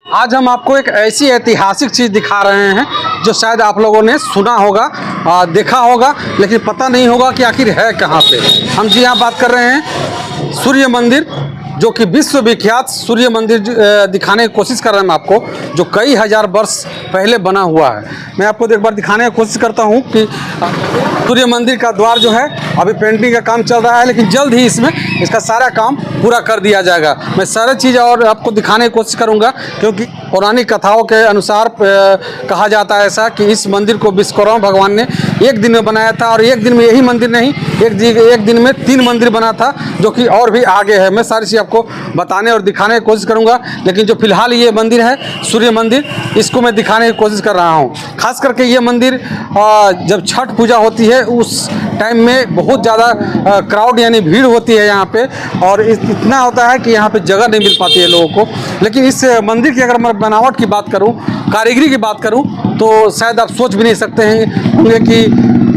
आज हम आपको एक ऐसी ऐतिहासिक चीज़ दिखा रहे हैं जो शायद आप लोगों ने सुना होगा, देखा होगा, लेकिन पता नहीं होगा कि आखिर है कहाँ पे। हम जी यहाँ बात कर रहे हैं सूर्य मंदिर, जो कि विश्व विख्यात सूर्य मंदिर दिखाने की कोशिश कर रहे हैं हम आपको, जो कई हजार वर्ष पहले बना हुआ है। मैं आपको एक बार दिखाने की कोशिश करता हूँ कि सूर्य मंदिर का द्वार जो है अभी पेंटिंग का काम चल रहा है, लेकिन जल्द ही इसमें इसका सारा काम पूरा कर दिया जाएगा। मैं सारी चीज़ और आपको दिखाने की कोशिश करूँगा, क्योंकि पौराणिक कथाओं के अनुसार कहा जाता है ऐसा कि इस मंदिर को विश्वकर्मा भगवान ने एक दिन में बनाया था, और एक दिन में यही मंदिर नहीं, एक दिन में 3 मंदिर बना था, जो कि और भी आगे है। मैं सारी चीज़ आपको बताने और दिखाने की कोशिश करूंगा, लेकिन जो फिलहाल ये मंदिर है सूर्य मंदिर, इसको मैं दिखाने की कोशिश कर रहा हूँ। खास करके ये मंदिर जब छठ पूजा होती है उस टाइम में बहुत ज़्यादा क्राउड यानी भीड़ होती है यहाँ पे, और इतना होता है कि यहाँ पे जगह नहीं मिल पाती है लोगों को। लेकिन इस मंदिर की अगर मैं बनावट की बात करूँ, कारीगरी की बात करूँ, तो शायद आप सोच भी नहीं सकते होंगे कि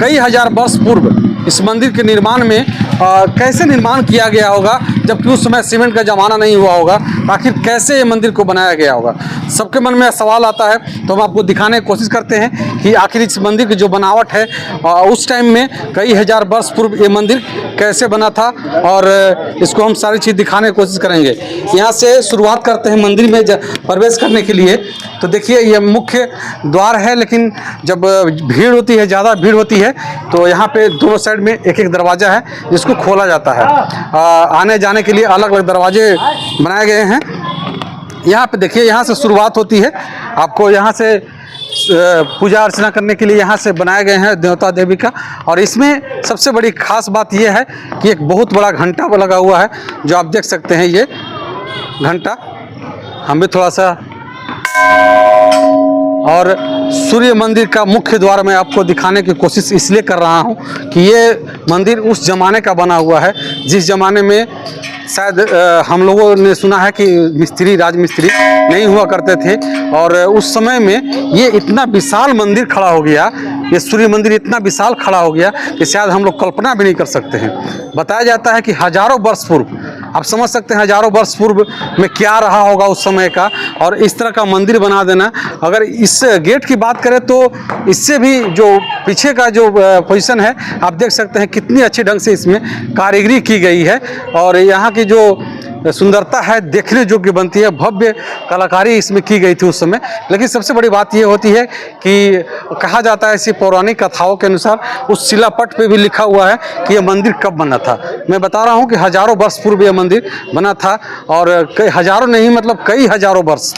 कई हजार वर्ष पूर्व इस मंदिर के निर्माण में कैसे निर्माण किया गया होगा, जबकि उस समय सीमेंट का ज़माना नहीं हुआ होगा। आखिर कैसे ये मंदिर को बनाया गया होगा, सबके मन में सवाल आता है। तो हम आपको दिखाने की कोशिश करते हैं कि आखिर इस मंदिर की जो बनावट है उस टाइम में कई हजार वर्ष पूर्व ये मंदिर कैसे बना था, और इसको हम सारी चीज़ दिखाने की कोशिश करेंगे। यहाँ से शुरुआत करते हैं मंदिर में प्रवेश करने के लिए। तो देखिए ये मुख्य द्वार है, लेकिन जब भीड़ होती है, ज़्यादा भीड़ होती है, तो यहाँ पे दोनों साइड में एक एक दरवाज़ा है जिसको खोला जाता है। आने जाने के लिए अलग अलग दरवाजे बनाए गए हैं। यहाँ पे देखिए, यहाँ से शुरुआत होती है। आपको यहाँ से पूजा अर्चना करने के लिए यहाँ से बनाए गए हैं देवता देवी का। और इसमें सबसे बड़ी खास बात यह है कि एक बहुत बड़ा घंटा लगा हुआ है, जो आप देख सकते हैं। ये घंटा हम भी थोड़ा सा, और सूर्य मंदिर का मुख्य द्वार मैं आपको दिखाने की कोशिश इसलिए कर रहा हूं कि ये मंदिर उस ज़माने का बना हुआ है जिस ज़माने में शायद हम लोगों ने सुना है कि मिस्त्री, राजमिस्त्री नहीं हुआ करते थे, और उस समय में ये इतना विशाल मंदिर खड़ा हो गया, ये सूर्य मंदिर इतना विशाल खड़ा हो गया कि शायद हम लोग कल्पना भी नहीं कर सकते हैं। बताया जाता है कि हजारों वर्ष पूर्व, आप समझ सकते हैं हजारों वर्ष पूर्व में क्या रहा होगा उस समय का, और इस तरह का मंदिर बना देना। अगर इस गेट की बात करें तो इससे भी जो पीछे का जो पोजीशन है आप देख सकते हैं कितनी अच्छी ढंग से इसमें कारीगरी की गई है, और यहाँ की जो सुंदरता है देखने योग्य बनती है। भव्य कलाकारी इसमें की गई थी उस समय। लेकिन सबसे बड़ी बात यह होती है कि कहा जाता है ऐसी पौराणिक कथाओं के अनुसार उस शिलापट पे भी लिखा हुआ है कि यह मंदिर कब बना था। मैं बता रहा हूँ कि हजारों वर्ष पूर्व यह मंदिर बना था, और कई हजारों नहीं मतलब कई हजारों वर्ष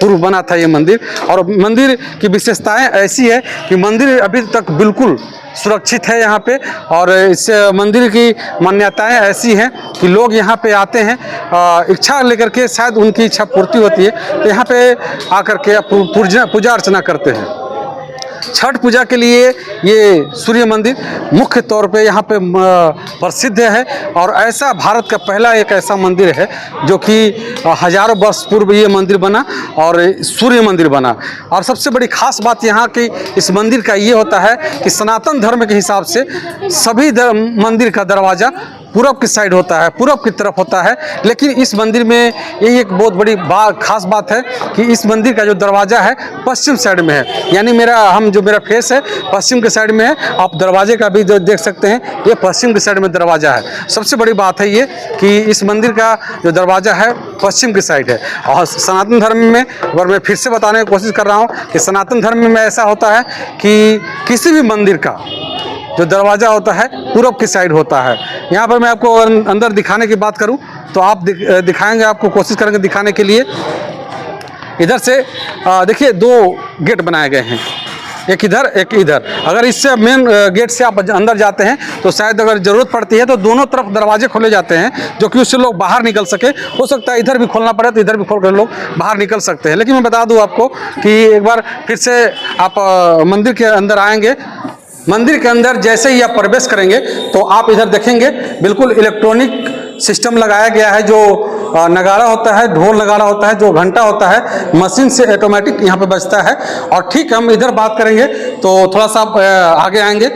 पूर्व बना था ये मंदिर। और मंदिर की विशेषताएं ऐसी है कि मंदिर अभी तक बिल्कुल सुरक्षित है यहाँ पे, और इस मंदिर की मान्यताएं ऐसी हैं कि लोग यहाँ पे आते हैं इच्छा लेकर के, शायद उनकी इच्छा पूर्ति होती है, तो यहाँ पे आकर के पूजा अर्चना करते हैं। छठ पूजा के लिए ये सूर्य मंदिर मुख्य तौर पे यहाँ पे प्रसिद्ध है, और ऐसा भारत का पहला एक ऐसा मंदिर है जो कि हजारों वर्ष पूर्व ये मंदिर बना और सूर्य मंदिर बना। और सबसे बड़ी खास बात यहाँ की इस मंदिर का ये होता है कि सनातन धर्म के हिसाब से सभी मंदिर का दरवाज़ा पूरब की साइड होता है, पूरब की तरफ होता है। लेकिन इस मंदिर में ये एक बहुत बड़ी खास बात है कि इस मंदिर का जो दरवाज़ा है पश्चिम साइड में है, यानी मेरा फेस है पश्चिम के साइड में है। आप दरवाजे का भी देख सकते हैं, ये पश्चिम के साइड में दरवाज़ा है। सबसे बड़ी बात है ये कि इस मंदिर का जो दरवाज़ा है पश्चिम की साइड है। और सनातन धर्म में, अगर मैं फिर से बताने की कोशिश कर रहा हूँ कि सनातन धर्म में ऐसा होता है कि किसी भी मंदिर का जो दरवाज़ा होता है पूरब की साइड होता है। यहाँ पर मैं आपको अंदर दिखाने की बात करूँ तो आप दिखाएंगे, आपको कोशिश करेंगे दिखाने के लिए। इधर से देखिए 2 गेट बनाए गए हैं, एक इधर एक इधर। अगर इससे मेन गेट से आप अंदर जाते हैं तो शायद अगर ज़रूरत पड़ती है तो दोनों तरफ दरवाजे खोले जाते हैं, जो कि उससे लोग बाहर निकल सके। हो सकता है इधर भी खोलना पड़े तो इधर भी खोल कर लोग बाहर निकल सकते हैं। लेकिन मैं बता दूं आपको कि एक बार फिर से आप मंदिर के अंदर आएंगे, मंदिर के अंदर जैसे ही आप प्रवेश करेंगे तो आप इधर देखेंगे बिल्कुल इलेक्ट्रॉनिक सिस्टम लगाया गया है। जो नगाड़ा होता है, ढोल नगाड़ा होता है, जो घंटा होता है, मशीन से ऑटोमेटिक यहाँ पे बजता है। और ठीक हम इधर बात करेंगे तो थोड़ा सा आप आगे आएंगे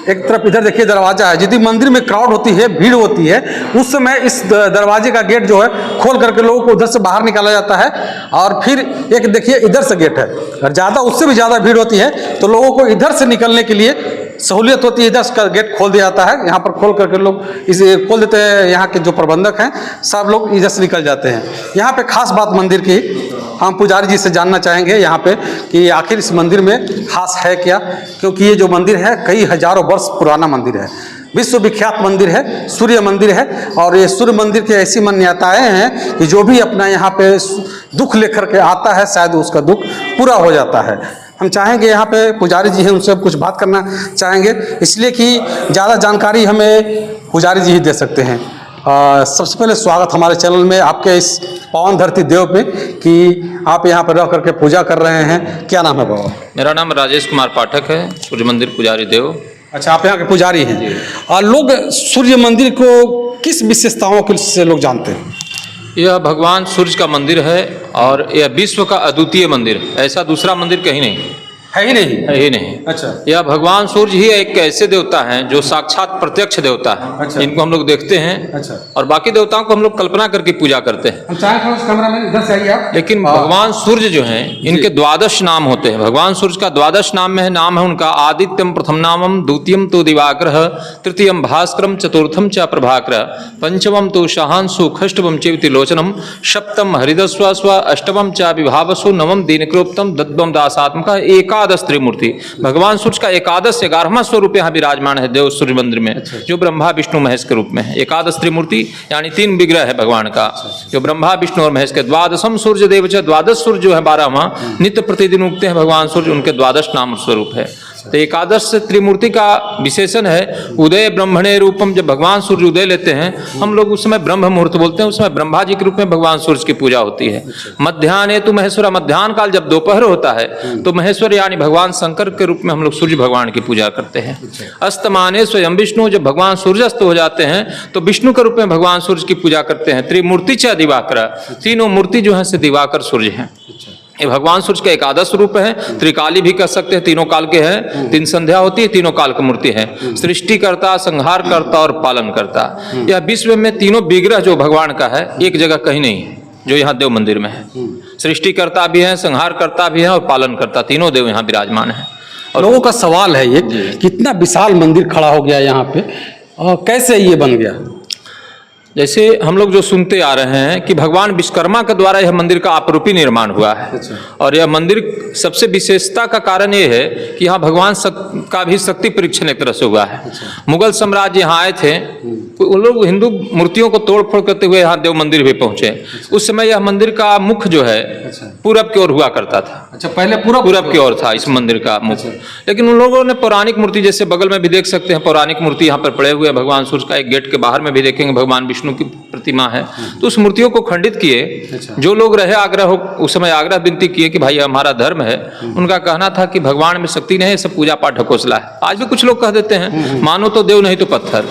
एक तरफ इधर देखिए दरवाजा है। यदि मंदिर में क्राउड होती है, भीड़ होती है, उस समय इस दरवाजे का गेट जो है खोल करके लोगों को उधर से बाहर निकाला जाता है। और फिर एक देखिए इधर से गेट है, अगर ज़्यादा उससे भी ज़्यादा भीड़ होती है तो लोगों को इधर से निकलने के लिए सहूलियत होती है, इधर का गेट खोल दिया जाता है। यहाँ पर खोल करके लोग इसे खोल देते हैं, यहाँ के जो प्रबंधक हैं सब लोग इधर से निकल जाते हैं। यहाँ पे खास बात मंदिर की हम पुजारी जी से जानना चाहेंगे यहाँ पे कि आखिर इस मंदिर में खास है क्या, क्योंकि ये जो मंदिर है कई हजारों वर्ष पुराना मंदिर है, विश्वविख्यात मंदिर है, सूर्य मंदिर है। और ये सूर्य मंदिर की ऐसी मान्यताएं हैं कि जो भी अपना यहाँ पे दुख लेकर के आता है शायद उसका दुख पूरा हो जाता है। हम चाहेंगे यहाँ पे पुजारी जी हैं उनसे कुछ बात करना चाहेंगे, इसलिए कि ज़्यादा जानकारी हमें पुजारी जी ही दे सकते हैं। सबसे पहले स्वागत हमारे चैनल में आपके इस पावन धरती देव पे कि आप यहाँ पर रह करके पूजा कर रहे हैं। क्या नाम है बाबा? मेरा नाम राजेश कुमार पाठक है, सूर्य मंदिर पुजारी देव। अच्छा, आप यहाँ के पुजारी हैं। और लोग सूर्य मंदिर को किस विशेषताओं के से लोग जानते हैं? यह भगवान सूर्य का मंदिर है और यह विश्व का अद्वितीय मंदिर है, ऐसा दूसरा मंदिर कहीं नहीं है ही नहीं। है ही नहीं। अच्छा, यह भगवान सूर्य ही एक ऐसे देवता हैं जो साक्षात प्रत्यक्ष देवता है। अच्छा। इनको हम लोग देखते हैं। अच्छा। और बाकी देवताओं को हम लोग कल्पना करके पूजा करते हैं। हम चाहें थोड़ा कैमरा में इधर से आइए आप। लेकिन भगवान सूर्य जो हैं इनके द्वादश नाम होते हैं। भगवान सूर्य का द्वादश नाम है उनका आदित्यम प्रथम नामम, द्वितीयम तो दिवाकर, तृतीयम भास्करम, चतुर्थम च प्रभाकर, पंचमम तो शाहांशु, खष्टवम चेवति लोचनम, सप्तम हरिदस्व, अष्टमम च विभावसु, नवम दीनकृप्तम, दद्वम दासात्मक, एकादश त्रिमूर्ति। भगवान सूर्य का एकादश 11वां स्वरूप यहाँ विराजमान है देव सूर्य मंदिर में। अच्छा। जो ब्रह्मा विष्णु महेश के रूप में है। एकादश त्रिमूर्ति यानी 3 विग्रह है भगवान का। अच्छा। जो ब्रह्मा विष्णु और महेश के। द्वादशम सूर्य देव, द्वादश सूर्य जो है 12वां नित्य प्रतिदिन उगते हैं भगवान सूर्य, उनके द्वादश नाम स्वरूप है। तो एकादश त्रिमूर्ति का विशेषण है उदय ब्रह्मणे रूपम। जब भगवान सूर्य उदय लेते हैं हम लोग उस समय ब्रह्म मुहूर्त बोलते हैं, उस समय ब्रह्मा जी के रूप में भगवान सूर्य की पूजा होती है। मध्याह्ने तो महेश्वर, मध्याह्न काल जब दोपहर होता है तो महेश्वर यानी भगवान शंकर के रूप में हम लोग सूर्य भगवान की पूजा करते हैं। अस्तमाने स्वयं विष्णु, जब भगवान सूर्यास्त हो जाते हैं तो विष्णु के रूप में भगवान सूर्य की पूजा करते हैं। त्रिमूर्ति च दिवाकर, तीनों मूर्ति जो है से दिवाकर सूर्य हैं। ये भगवान सूर्य का एकादश रूप है। त्रिकाली भी कह सकते हैं, तीनों काल के हैं। 3 संध्या होती है, तीनों काल की मूर्ति है। सृष्टिकर्ता, संहारकर्ता और पालन करता। यह विश्व में तीनों विग्रह जो भगवान का है एक जगह कहीं नहीं है, जो यहाँ देव मंदिर में है। सृष्टिकर्ता भी है, संहारकर्ता भी है और पालन करता, तीनों देव यहाँ विराजमान है। और लोगों का सवाल है ये, कितना विशाल मंदिर खड़ा हो गया यहाँ पे और कैसे ये बन गया? जैसे हम लोग जो सुनते आ रहे हैं कि भगवान विश्वकर्मा के द्वारा यह मंदिर का आपरूपी निर्माण हुआ है। अच्छा। और यह मंदिर सबसे विशेषता का कारण ये है कि यहाँ भगवान का भी शक्ति परीक्षण एक तरह से हुआ है। अच्छा। मुगल साम्राज्य यहाँ आए थे, उन लोग हिंदू मूर्तियों को तोड़ फोड़ करते हुए यहाँ देव मंदिर भी पहुंचे। अच्छा। उस समय यह मंदिर का मुख जो है पूरब की ओर हुआ करता था। अच्छा, पहले पूरब की ओर था इस मंदिर का मुख। लेकिन उन लोगों ने पौराणिक मूर्ति, जैसे बगल में भी देख सकते हैं पौराणिक मूर्ति यहाँ पर पड़े हुए भगवान सूर्य का, एक गेट के बाहर में भी देखेंगे भगवान विष्णु की प्रतिमा है। तो उस मूर्तियों को खंडित किए। अच्छा। जो लोग रहे आग्रह हो उस समय आग्रह विनती किए कि भाई हमारा धर्म है। उनका कहना था कि भगवान में शक्ति नहीं है, सब पूजा पाठ ढकोसला है। आज भी कुछ लोग कह देते हैं मानो तो देव नहीं तो पत्थर।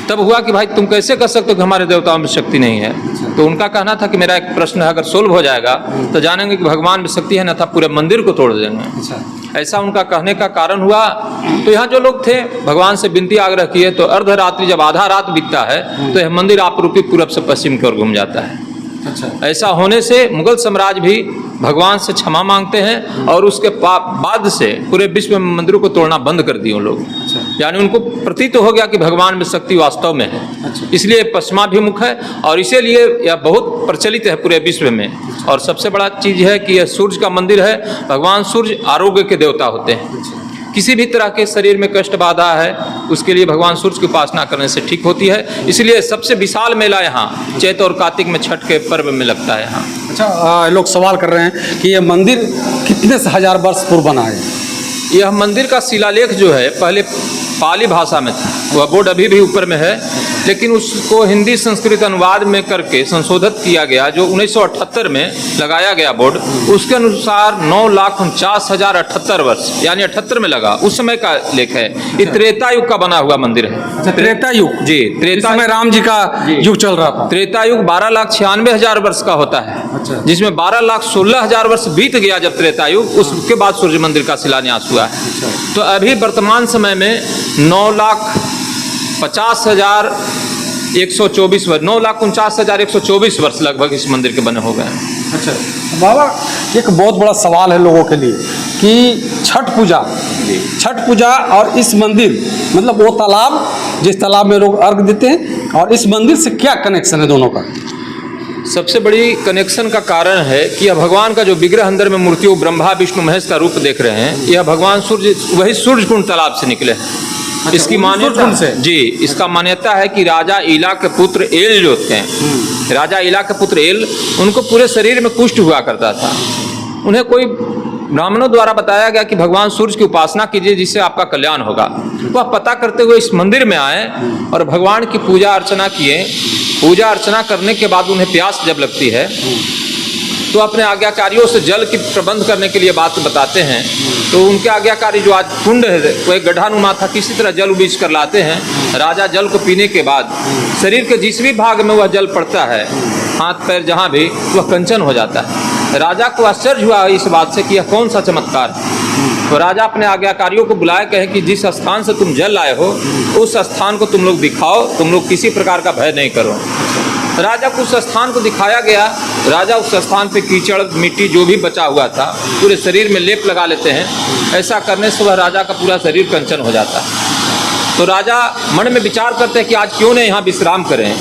तब हुआ कि भाई तुम कैसे कह सकते हो कि हमारे देवताओं में शक्ति नहीं है? तो उनका कहना था कि मेरा एक प्रश्न है, अगर सोल्व हो जाएगा तो जानेंगे कि भगवान में शक्ति है, ना था पूरे मंदिर को तोड़ देंगे। ऐसा उनका कहने का कारण हुआ। तो यहाँ जो लोग थे भगवान से विनती आग्रह किए, तो अर्धरात्रि जब आधा रात बीतता है तो यह मंदिर आपरूपी पूरब से पश्चिम की ओर घूम जाता है। अच्छा। ऐसा होने से मुगल साम्राज्य भी भगवान से क्षमा मांगते हैं और उसके बाद से पूरे विश्व में मंदिरों को तोड़ना बंद कर दिए लोग। अच्छा। यानी उनको प्रतीत हो गया कि भगवान में शक्ति वास्तव में है। अच्छा। इसलिए पश्चिमाभिमुख है और इसीलिए यह बहुत प्रचलित है पूरे विश्व में। अच्छा। और सबसे बड़ा चीज है कि यह सूर्य का मंदिर है। भगवान सूर्य आरोग्य के देवता होते हैं। अच्छा। किसी भी तरह के शरीर में कष्ट बाधा है उसके लिए भगवान सूर्य की उपासना करने से ठीक होती है। इसलिए सबसे विशाल मेला यहाँ चैत और कार्तिक में छठ के पर्व में लगता है यहाँ। अच्छा, लोग सवाल कर रहे हैं कि यह मंदिर कितने से हजार वर्ष पूर्व बना है? यह मंदिर का शिलालेख जो है पहले पाली भाषा में था, वह बोर्ड अभी भी ऊपर में है। लेकिन उसको हिंदी संस्कृत अनुवाद में करके संशोधित किया गया, जो 1978 में लगाया गया बोर्ड, उसके अनुसार 9,49,078 वर्ष यानी 78 में लगा, उस समय का लेख है। ये त्रेता युग का बना हुआ मंदिर है। त्रेता युग, जी, त्रेता में राम जी का युग चल रहा था। त्रेता युग 12,96,000 वर्ष का होता है, जिसमें 12,16,000 वर्ष बीत गया जब त्रेता युग, उसके बाद सूर्य मंदिर का शिलान्यास हुआ है। तो अभी वर्तमान समय में 9,50,124 वर्ष, 9,49,124 वर्ष लगभग इस मंदिर के बने हो गए हैं। अच्छा बाबा, एक बहुत बड़ा सवाल है लोगों के लिए कि छठ पूजा और इस मंदिर, मतलब वो तालाब जिस तालाब में लोग अर्घ देते हैं, और इस मंदिर से क्या कनेक्शन है दोनों का? सबसे बड़ी कनेक्शन का कारण है कि यह भगवान का जो विग्रह अंदर में मूर्ति, ब्रह्मा विष्णु महेश का रूप देख रहे हैं, यह भगवान सूर्य वही सूर्यकुंड तालाब से निकले हैं। इसकी मान्यता से जी, इसका मान्यता है कि राजा इला के पुत्र एल जो होते हैं, राजा इला के पुत्र एल, उनको पूरे शरीर में कुष्ठ हुआ करता था। उन्हें कोई ब्राह्मणों द्वारा बताया गया कि भगवान सूर्य की उपासना कीजिए जिससे आपका कल्याण होगा। वह पता करते हुए इस मंदिर में आए और भगवान की पूजा अर्चना किए। पूजा अर्चना करने के बाद उन्हें प्यास जब लगती है तो अपने आज्ञाकारियों से जल की प्रबंध करने के लिए बात बताते हैं। तो उनके आज्ञाकारी जो आज कुंड है वो एक गड्ढानुमा था, किसी तरह जल उबीज कर लाते हैं। राजा जल को पीने के बाद शरीर के जिस भी भाग में वह जल पड़ता है, हाथ पैर जहाँ भी, वह कंचन हो जाता है। राजा को आश्चर्य हुआ इस बात से कि यह कौन सा चमत्कार है। तो राजा अपने आज्ञाकारियों को बुलाए, कहे कि जिस स्थान से तुम जल लाए हो उस स्थान को तुम लोग दिखाओ, तुम लोग किसी प्रकार का भय नहीं करो। राजा को उस स्थान को दिखाया गया। राजा उस स्थान पे कीचड़ मिट्टी जो भी बचा हुआ था पूरे शरीर में लेप लगा लेते हैं। ऐसा करने से वह राजा का पूरा शरीर कंचन हो जाता है। तो राजा मन में विचार करते हैं कि आज क्यों नहीं यहाँ विश्राम करें।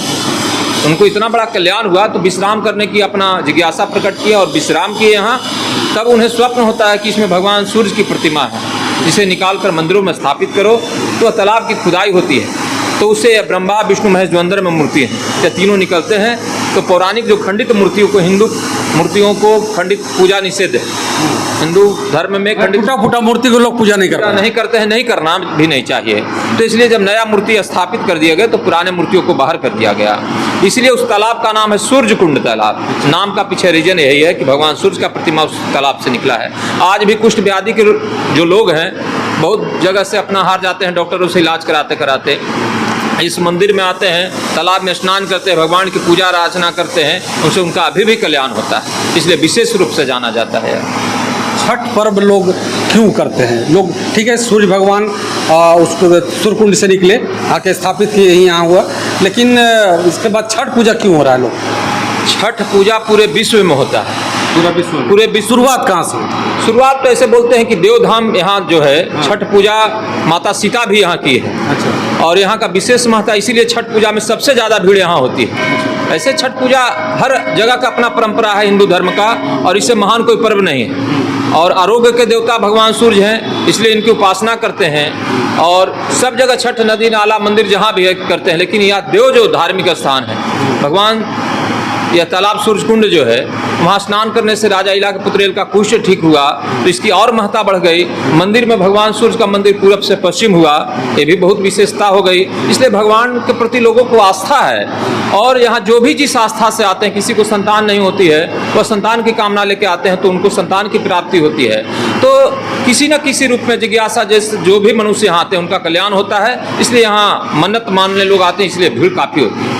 उनको इतना बड़ा कल्याण हुआ तो विश्राम करने की अपना जिज्ञासा प्रकट किया और विश्राम किए यहाँ। तब उन्हें स्वप्न होता है कि इसमें भगवान सूर्य की प्रतिमा है, जिसे निकाल कर मंदिरों में स्थापित करो। तो तालाब की खुदाई होती है, तो उससे ब्रह्मा विष्णु महेश जो अंदर में मूर्ति है, ये तीनों निकलते हैं। तो पौराणिक जो खंडित मूर्तियों को, हिंदू मूर्तियों को खंडित पूजा निषेध है। हिंदू धर्म में खंडित फूटा मूर्ति को लोग पूजा नहीं करते हैं, नहीं करना भी नहीं चाहिए। तो इसलिए जब नया मूर्ति स्थापित कर दिया गया तो पुराने मूर्तियों को बाहर कर दिया गया। इसलिए उस तालाब का नाम है सूर्य कुंड तालाब। नाम का पीछे रीजन यही है कि भगवान सूर्य का प्रतिमा उस तालाब से निकला है। आज भी कुष्ठ व्याधि के जो लोग हैं बहुत जगह से अपना हार जाते हैं, डॉक्टरों से इलाज कराते कराते इस मंदिर में आते हैं, तालाब में स्नान करते हैं, भगवान की पूजा अर्चना करते हैं, उनसे उनका अभी भी कल्याण होता है। इसलिए विशेष रूप से जाना जाता है। छठ पर्व लोग क्यों करते हैं? लोग ठीक है, सूर्य भगवान उसको सूर्यकुंड से निकले, आके स्थापित किए यहाँ हुआ, लेकिन इसके बाद छठ पूजा क्यों हो रहा है? लोग छठ पूजा पूरे विश्व में होता है, पूरे विश्व। शुरुआत कहाँ से? शुरुआत तो ऐसे बोलते हैं कि देवधाम यहाँ जो है छठ पूजा माता सीता भी यहाँ की है। अच्छा। और यहाँ का विशेष महत्व, इसीलिए छठ पूजा में सबसे ज़्यादा भीड़ यहाँ होती है। ऐसे छठ पूजा हर जगह का अपना परंपरा है हिंदू धर्म का, और इससे महान कोई पर्व नहीं है। और आरोग्य के देवता भगवान सूर्य हैं, इसलिए इनकी उपासना करते हैं। और सब जगह छठ, नदी नाला मंदिर जहाँ भी है करते हैं। लेकिन यह देव जो धार्मिक स्थान है, भगवान यह तालाब सूर्यकुंड जो है, वहाँ स्नान करने से राजा इला के पुत्र एल का कुष्ठ ठीक हुआ, तो इसकी और महत्ता बढ़ गई। मंदिर में भगवान सूर्य का मंदिर पूरब से पश्चिम हुआ, ये भी बहुत विशेषता हो गई। इसलिए भगवान के प्रति लोगों को आस्था है। और यहाँ जो भी जिस आस्था से आते हैं, किसी को संतान नहीं होती है, वह संतान की कामना लेके आते हैं तो उनको संतान की प्राप्ति होती है। तो किसी न किसी रूप में जिज्ञासा जैसे जो भी मनुष्य यहाँ आते हैं उनका कल्याण होता है। इसलिए यहाँ मन्नत मानने लोग आते हैं, इसलिए भीड़ काफ़ी होती है।